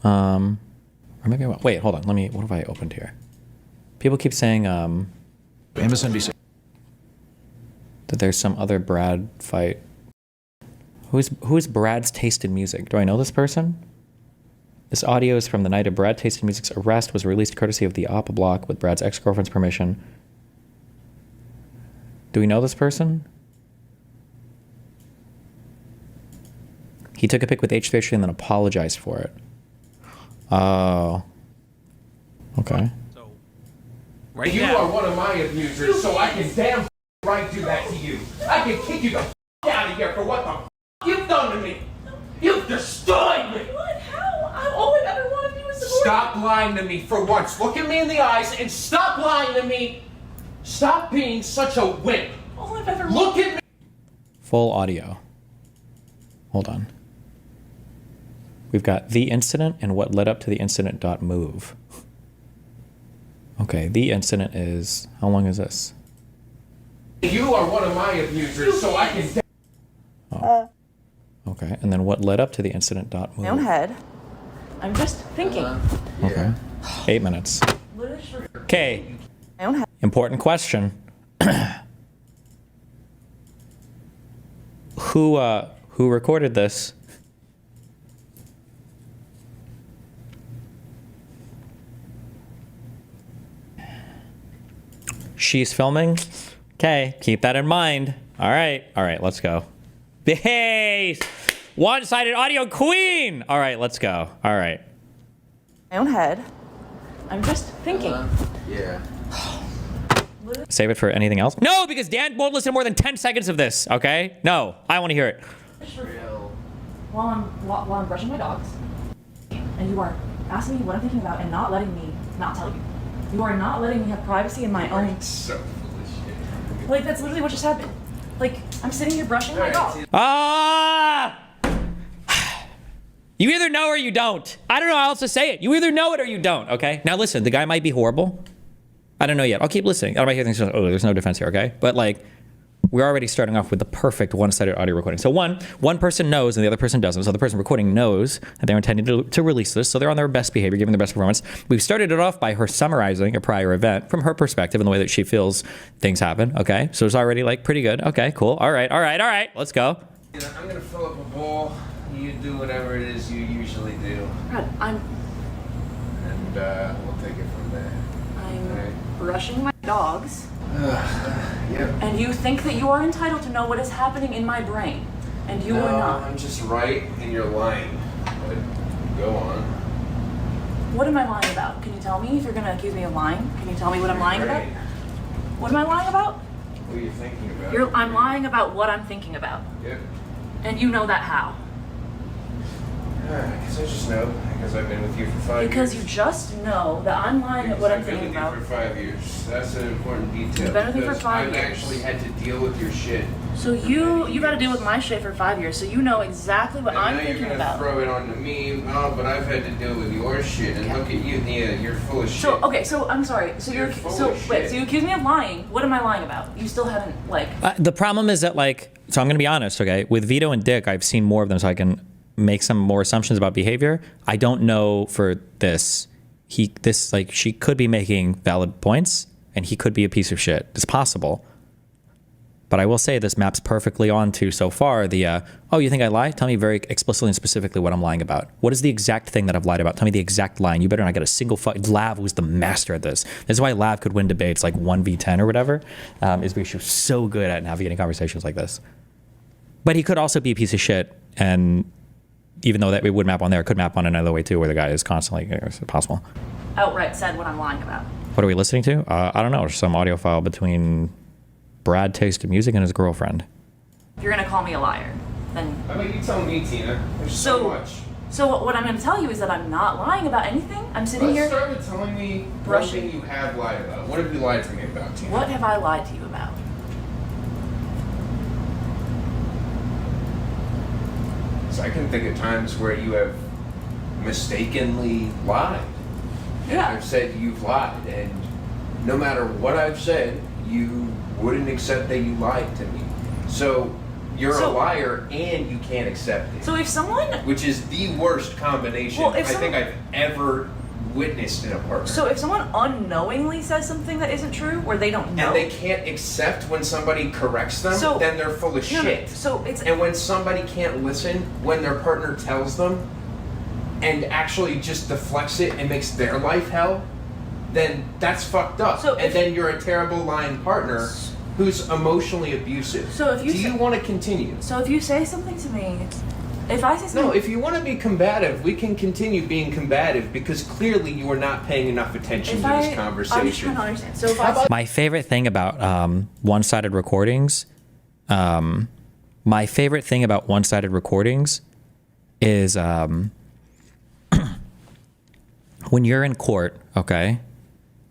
Or maybe I won't. Wait, hold on. Let me. What have I opened here? People keep saying MSNBC. that there's some other Brad fight. Who's Brad's taste in music? Do I know this person? This audio is from the night of Brad Taste in Music's arrest, was released courtesy of the Oppa Block with Brad's ex-girlfriend's permission. Do we know this person? He took a pic with H3 and then apologized for it. Oh. Okay. So, right you now, are one of my abusers, so I can damn right do that to you. I can kick you the out of here for what the you've done to me. You've destroyed me. What? How? All I've ever wanted to do is support. Stop lying to me for once. Look at me in the eyes and stop lying to me. Stop being such a wimp. All I've ever Look at me. Full audio. Hold on. We've got the incident and what led up to the incident.move. Okay, the incident is, how long is this? You are one of my abusers, so I can. Oh. Okay, and then what led up to the incident.move? my own head. I'm just thinking. Okay. 8 minutes. Okay. My own head. Important question. Who recorded this? She's filming. Okay, keep that in mind. All right, let's go. Hey, one-sided audio queen. All right, let's go. All right. My own head. I'm just thinking. Yeah. Save it for anything else? No, because Dan won't listen to more than 10 seconds of this, okay? No, I want to hear it. While I'm brushing my dogs, and you are asking me what I'm thinking about and not letting me not tell you. You are not letting me have privacy in my own. So foolish. Like, that's literally what just happened. Like, I'm sitting here brushing my dog. Ah! You either know or you don't. I don't know how else to say it. You either know it or you don't, okay? Now listen, the guy might be horrible. I don't know yet. I'll keep listening. I might hear things, oh, there's no defense here, okay? But like, we're already starting off with the perfect one-sided audio recording. So one person knows and the other person doesn't. So the person recording knows that they're intending to release this. So they're on their best behavior, giving their best performance. We've started it off by her summarizing a prior event from her perspective and the way that she feels things happen. Okay. So it's already like pretty good. Okay, cool. All right. Let's go. I'm gonna fill up a bowl. You do whatever it is you usually do. Brad, And we'll take it from there. I'm brushing my dogs. Yep. And you think that you are entitled to know what is happening in my brain. And you are not. I'm just right and you're lying. But go on. What am I lying about? Can you tell me if you're going to accuse me of lying? Can you tell me what I'm lying about? What am I lying about? What are you thinking about? I'm lying about what I'm thinking about. Yep. And you know that how? Because I just know. Because I've been with you for 5 years. Because you just know that I'm lying at what I'm thinking about. I've been with you for 5 years. That's an important detail. You've been with me for 5 years. I've actually had to deal with your shit. So you got to deal with my shit for 5 years. So you know exactly what I'm thinking about. Now you're going to throw it onto me. Oh, but I've had to deal with your shit. And look at you, Nia. You're full of shit. So okay. So I'm sorry. So You're full so of wait. shit. So you accuse me of lying. What am I lying about? You still haven't like. The problem is that like, so I'm going to be honest, okay? With Vito and Dick, I've seen more of them so I can make some more assumptions about behavior. I don't know for this. She could be making valid points and he could be a piece of shit. It's possible. But I will say this maps perfectly onto so far the, oh, you think I lie? Tell me very explicitly and specifically what I'm lying about. What is the exact thing that I've lied about? Tell me the exact line. You better not get a single Lav was the master at this. This is why Lav could win debates like 1v10 or whatever, is because she was so good at navigating conversations like this. But he could also be a piece of shit, and even though that it would map on there, it could map on another way too, where the guy is constantly, it's possible. Outright said what I'm lying about. What are we listening to? I don't know, some audio file between Brad Taste in Music and his girlfriend. If you're gonna call me a liar, then. I mean, you tell me, Tina. There's so much. So what I'm gonna tell you is that I'm not lying about anything. I'm sitting Let's here. start with telling me brushing. one thing you have lied about. What have you lied to me about, Tina? What have I lied to you about? So I can think of times where you have mistakenly lied. Yeah. I've said you've lied, and no matter what I've said, you wouldn't accept that you lied to me. So You're a So- liar and you can't accept it. So if someone, Which is the worst combination Well, I if think I've ever witnessed in a partner. so if someone unknowingly says something that isn't true, where they don't know, and they can't accept when somebody corrects them, So- then they're full of no, shit. so it's And when somebody can't listen when their partner tells them and actually just deflects it and makes their life hell, then that's fucked up. So and if- then you're a terrible lying partner who's emotionally abusive. So if you Do you say- want to continue? so if you say something to me, if I say something, No, if you want to be combative, we can continue being combative because clearly you are not paying enough attention if to I, this I'm just conversation. trying to understand. So if I, My favorite thing about one-sided recordings, my favorite thing about one-sided recordings is when you're in court, okay,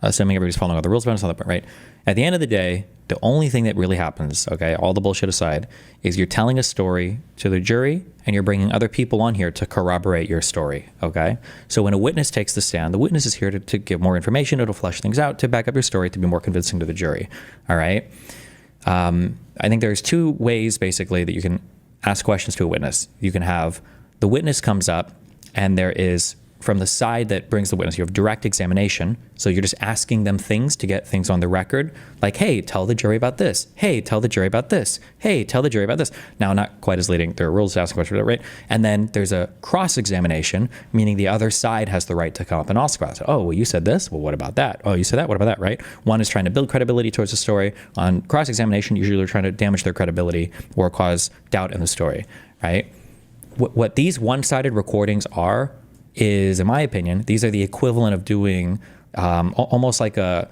assuming everybody's following all the rules, but it's not that, right? At the end of the day, the only thing that really happens, okay, all the bullshit aside, is you're telling a story to the jury and you're bringing other people on here to corroborate your story, okay? So when a witness takes the stand, the witness is here to give more information, it'll flesh things out, to back up your story, to be more convincing to the jury, all right? I think there's two ways, basically, that you can ask questions to a witness. You can have the witness comes up and there is, from the side that brings the witness, you have direct examination. So you're just asking them things to get things on the record. Like, hey, tell the jury about this. Hey, tell the jury about this. Hey, tell the jury about this. Now, not quite as leading. There are rules to ask questions, right? And then there's a cross-examination, meaning the other side has the right to come up and ask about it. Oh, well, you said this. Well, what about that? Oh, you said that. What about that, right? One is trying to build credibility towards the story. On cross-examination, usually they're trying to damage their credibility or cause doubt in the story, right? What these one-sided recordings are is, in my opinion, these are the equivalent of doing almost like a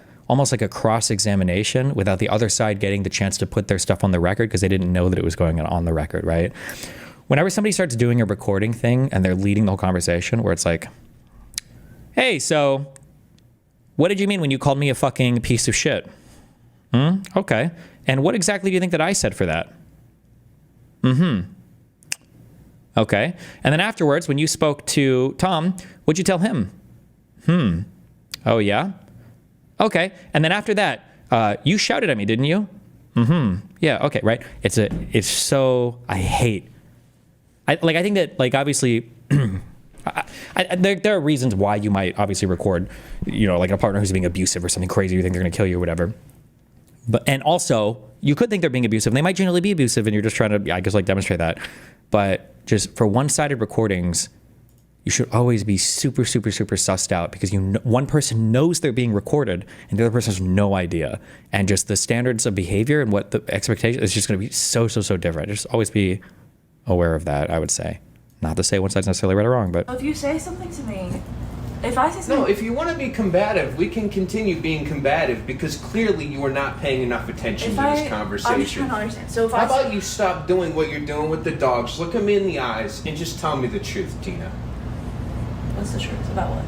cross-examination without the other side getting the chance to put their stuff on the record because they didn't know that it was going on the record, right? Whenever somebody starts doing a recording thing and they're leading the whole conversation where it's like, hey, so what did you mean when you called me a fucking piece of shit? Okay. And what exactly do you think that I said for that? Okay. And then afterwards, when you spoke to Tom, what'd you tell him? Oh, yeah? Okay. And then after that, you shouted at me, didn't you? Yeah. Okay. Right. It's so, I think that, like, obviously, there are reasons why you might obviously record, you know, like a partner who's being abusive or something crazy, you think they're going to kill you or whatever. And also, you could think they're being abusive. And they might genuinely be abusive, and you're just trying to, I guess, like, demonstrate that. But just for one-sided recordings, you should always be super, super, super sussed out because one person knows they're being recorded and the other person has no idea. And just the standards of behavior and what the expectation is just going to be so, so, so different. Just always be aware of that, I would say. Not to say one side's necessarily right or wrong, but... if you say something to me, if I say something, No, if you want to be combative, we can continue being combative because clearly you are not paying enough attention if to I, this conversation. I'm just trying to understand. So if How I about you stop doing what you're doing with the dogs, look them in the eyes, and just tell me the truth, Tina? what's the truth about what?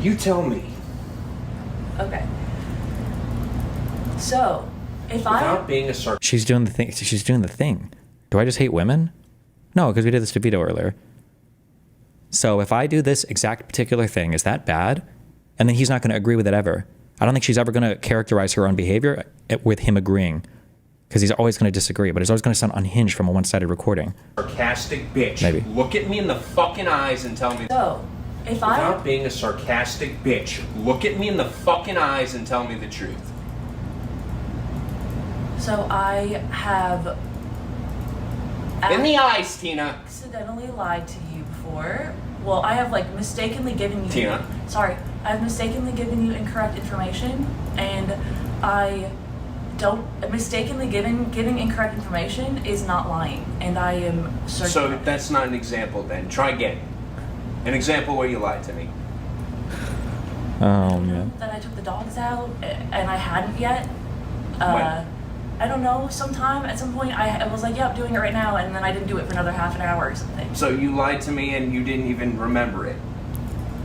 You tell me. Okay. So, if Without being a sarcastic. She's doing the thing. She's doing the thing. Do I just hate women? No, because we did this to Vito earlier. So if I do this exact particular thing, is that bad? And then he's not going to agree with it ever. I don't think she's ever going to characterize her own behavior with him agreeing, because he's always going to disagree, but it's always going to sound unhinged from a one-sided recording. Sarcastic bitch. Maybe. Look at me in the fucking eyes and tell me. So, if Without being a sarcastic bitch, look at me in the fucking eyes and tell me the truth. So I have In the eyes, Tina. accidentally lied to you before. Well, I have like mistakenly given you. Tina. Sorry, I've mistakenly given you incorrect information, and I don't mistakenly giving incorrect information is not lying, and I am certain. So that's not an example then. Try again. An example where you lied to me. Oh, man. That I took the dogs out, and I hadn't yet. When? I don't know. Sometime at some point, I was like, "Yep, doing it right now," and then I didn't do it for another half an hour or something. So you lied to me and you didn't even remember it.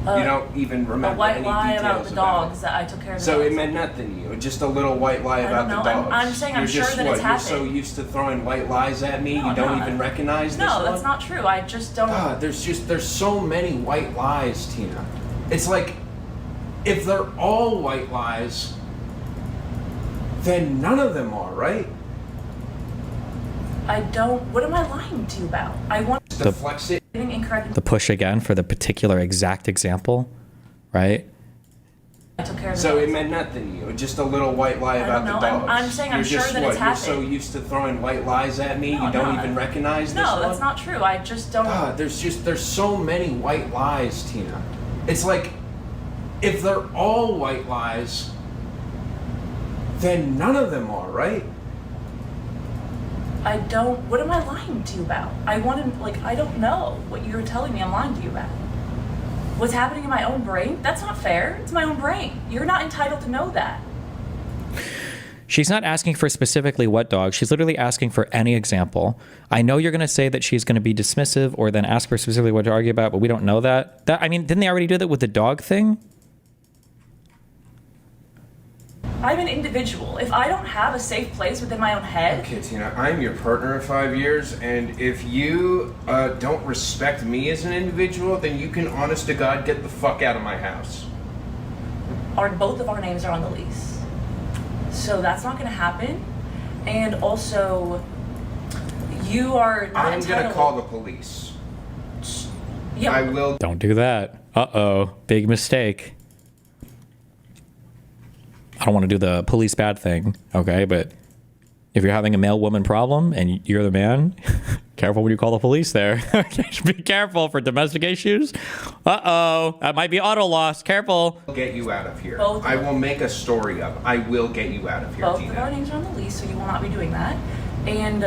You don't even A remember white any lie details about the dogs that I took care of. The So dogs. it meant nothing to you. Just a little white lie I about don't the know. dogs. I'm saying I'm You're sure just that what? it's You're so happened. used to throwing white lies at me, No, you don't no, even recognize this No, one? that's not true. I just don't. God, there's so many white lies, Tina. It's like if they're all white lies, then none of them are, right? I don't. What am I lying to you about? I want To flex it. giving incorrect. The push again for the particular exact example, right? I took care of So the it dogs. meant nothing to you. Just a little white lie about don't the know. dogs. I'm saying I'm You're sure just that what? it's You're so happened. used to throwing white lies at me, No, you don't no, even recognize this No, one? that's not true. I just don't. God, there's so many white lies, Tina. It's like, if they're all white lies, then none of them are, right? I don't. What am I lying to you about? I want to. Like, I don't know what you're telling me I'm lying to you about. What's happening in my own brain? That's not fair. It's my own brain. You're not entitled to know that. She's not asking for specifically what dog. She's literally asking for any example. I know you're going to say that she's going to be dismissive or then ask her specifically what to argue about, but we don't know that. I mean, didn't they already do that with the dog thing? I'm an individual. If I don't have a safe place within my own head, Okay, Tina, I'm your partner of 5 years, and if you don't respect me as an individual, then you can, honest to God, get the fuck out of my house. both of our names are on the lease. So that's not going to happen. And also, you are not I'm entitled. gonna call the police. Yeah, I will. Don't do that. Uh-oh. Big mistake. I don't want to do the police bad thing, okay? But if you're having a male-woman problem and you're the man, careful when you call the police there. Be careful for domestic issues. Uh-oh. That might be auto loss. Careful. Get you out of here. Both of I them. will make a story of. I will get you out of here, both Tina. of our names are on the lease, so you will not be doing that. And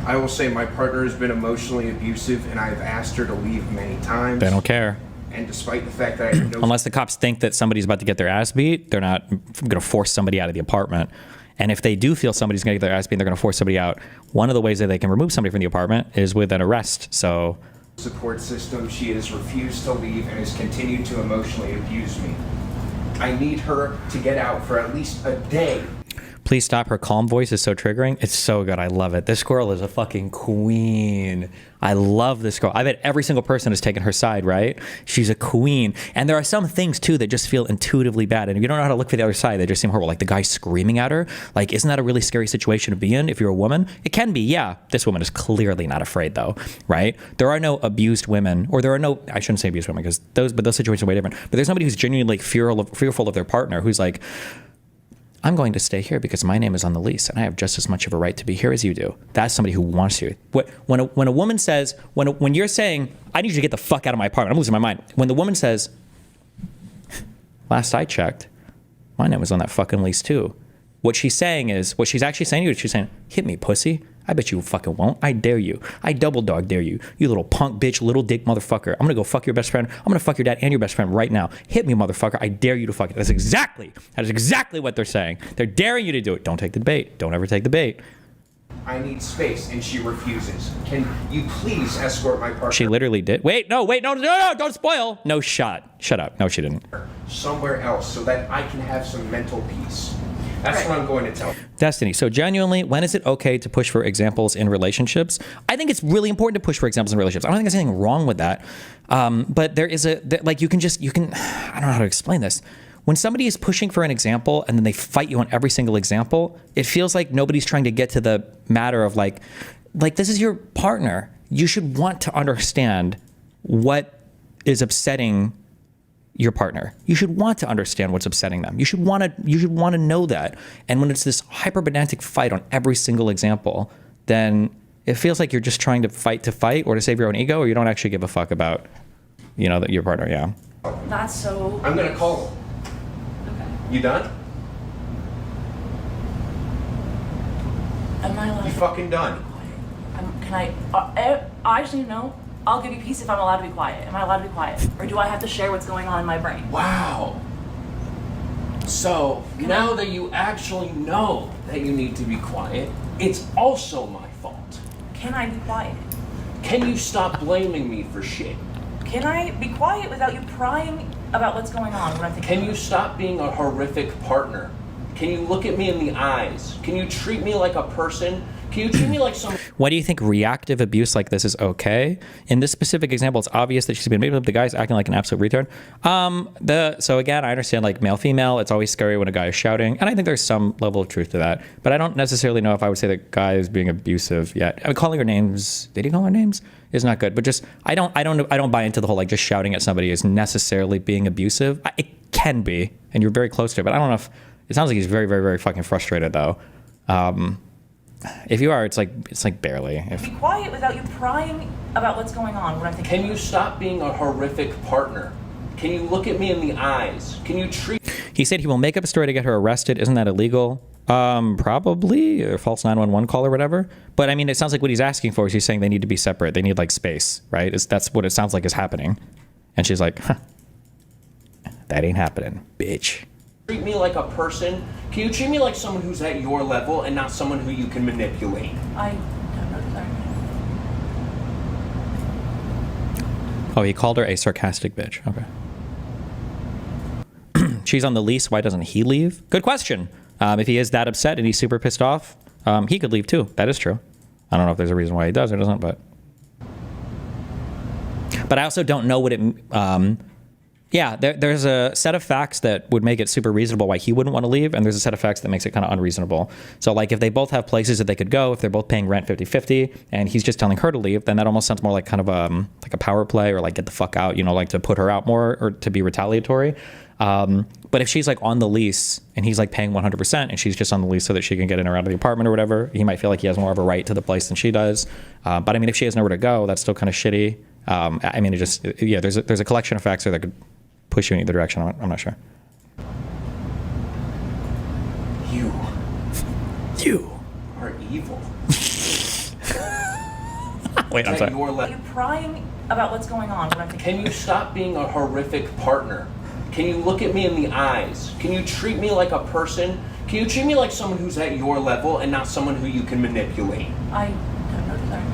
I will say my partner has been emotionally abusive, and I've asked her to leave many times. They don't care. And despite the fact that I know Unless the cops think that somebody's about to get their ass beat, they're not going to force somebody out of the apartment. And if they do feel somebody's going to get their ass beat, they're going to force somebody out. One of the ways that they can remove somebody from the apartment is with an arrest. So support system, she has refused to leave and has continued to emotionally abuse me. I need her to get out for at least a day. please stop. Her calm voice is so triggering. It's so good. I love it. This girl is a fucking queen. I love this girl. I bet every single person has taken her side, right? She's a queen. And there are some things, too, that just feel intuitively bad. And if you don't know how to look for the other side, they just seem horrible. Like the guy screaming at her. Like, isn't that a really scary situation to be in if you're a woman? It can be, yeah. This woman is clearly not afraid, though, right? There are no abused women, or there are no, I shouldn't say abused women, because those situations are way different. But there's somebody who's genuinely fearful of their partner, who's like, I'm going to stay here because my name is on the lease and I have just as much of a right to be here as you do. That's somebody who wants you. When a woman says, when you're saying, I need you to get the fuck out of my apartment, I'm losing my mind. When the woman says, last I checked, my name was on that fucking lease too. What she's saying is, what she's actually saying to you is she's saying, hit me, pussy. I bet you fucking won't. I dare you. I double dog dare you. You little punk bitch, little dick motherfucker. I'm gonna go fuck your best friend. I'm gonna fuck your dad and your best friend right now. Hit me, motherfucker. I dare you to fuck it. That is exactly what they're saying. They're daring you to do it. Don't take the bait. Don't ever take the bait. I need space, and she refuses. Can you please escort my partner She literally did. Wait, no, don't spoil. No, shut up. No, she didn't. somewhere else so that I can have some mental peace? That's what I'm going to tell you. Destiny. So genuinely, when is it okay to push for examples in relationships? I think it's really important to push for examples in relationships. I don't think there's anything wrong with that. But there is like you can, I don't know how to explain this. When somebody is pushing for an example and then they fight you on every single example, it feels like nobody's trying to get to the matter of like this is your partner. You should want to understand what is upsetting your partner. You should want to understand what's upsetting them. You should want to know that. And when it's this hyper-pedantic fight on every single example, then it feels like you're just trying to fight or to save your own ego, or you don't actually give a fuck about, that your partner. Yeah. That's so. I'm going to call him. Okay. You done? Am I allowed You to fucking done? Can I just need to know. I'll give you peace if I'm allowed to be quiet. Am I allowed to be quiet? Or do I have to share what's going on in my brain? Wow. So, now that you actually know that you need to be quiet, it's also my fault. Can I be quiet? Can you stop blaming me for shit? Can I be quiet without you prying about what's going on when I'm thinking? Can you stop being a horrific partner? Can you look at me in the eyes? Can you treat me like a person Can you treat me like someone? Why do you think reactive abuse like this is okay? In this specific example, it's obvious that she's been made up. The guy's acting like an absolute retard. So again, I understand like male, female. It's always scary when a guy is shouting, and I think there's some level of truth to that. But I don't necessarily know if I would say the guy is being abusive yet. I mean, calling her names. Did he call her names? Is not good. But just I don't buy into the whole like just shouting at somebody is necessarily being abusive. It can be, and you're very close to it. But I don't know if it sounds like he's very, very, very fucking frustrated though. If you are, it's like barely. Be quiet without you prying about what's going on. What I'm thinking. Can you stop being a horrific partner? Can you look at me in the eyes? Can you treat? He said he will make up a story to get her arrested. Isn't that illegal? Probably, or false 911 call or whatever. But I mean, it sounds like what he's asking for is he's saying they need to be separate. They need like space, right? That's what it sounds like is happening. And she's like, huh, that ain't happening, bitch. Treat me like a person. Can you treat me like someone who's at your level and not someone who you can manipulate? I don't know that. Oh, he called her a sarcastic bitch. Okay. She's on the lease. Why doesn't he leave? Good question. If he is that upset and he's super pissed off, he could leave too. That is true. I don't know if there's a reason why he does or doesn't, but I also don't know what it. Yeah, there's a set of facts that would make it super reasonable why he wouldn't want to leave, and there's a set of facts that makes it kind of unreasonable. So like if they both have places that they could go, if they're both paying rent 50-50, and he's just telling her to leave, then that almost sounds more like kind of like a power play or like get the fuck out, like to put her out more or to be retaliatory. But if she's like on the lease and he's like paying 100% and she's just on the lease so that she can get in or out of the apartment or whatever, he might feel like he has more of a right to the place than she does. But I mean, if she has nowhere to go, that's still kind of shitty. I mean, there's a collection of facts there that could push you in either direction. I'm not sure. You are evil. Wait, I'm sorry. Are you prying about what's going on? What I'm thinking. Can you stop being a horrific partner? Can you look at me in the eyes? Can you treat me like a person? Can you treat me like someone who's at your level and not someone who you can manipulate? I don't know that.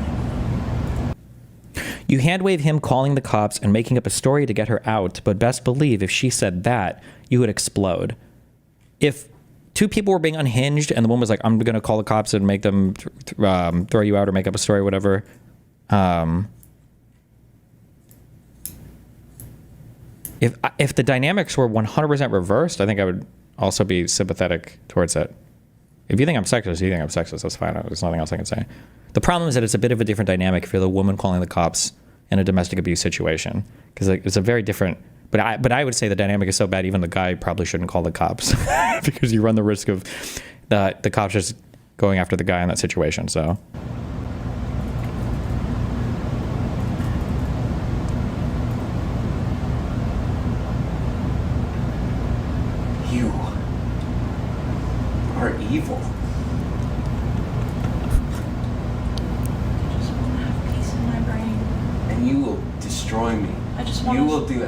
You handwave him calling the cops and making up a story to get her out, but best believe if she said that, you would explode. If two people were being unhinged and the woman was like, I'm going to call the cops and make them throw you out or make up a story or whatever. If the dynamics were 100% reversed, I think I would also be sympathetic towards it. If you think I'm sexist, you think I'm sexist. That's fine. There's nothing else I can say. The problem is that it's a bit of a different dynamic if you're the woman calling the cops in a domestic abuse situation, because it's a very different. But I would say the dynamic is so bad, even the guy probably shouldn't call the cops because you run the risk of the cops just going after the guy in that situation. So. You are evil. I just want to have peace in my brain. And you will destroy me. I just want You to. will do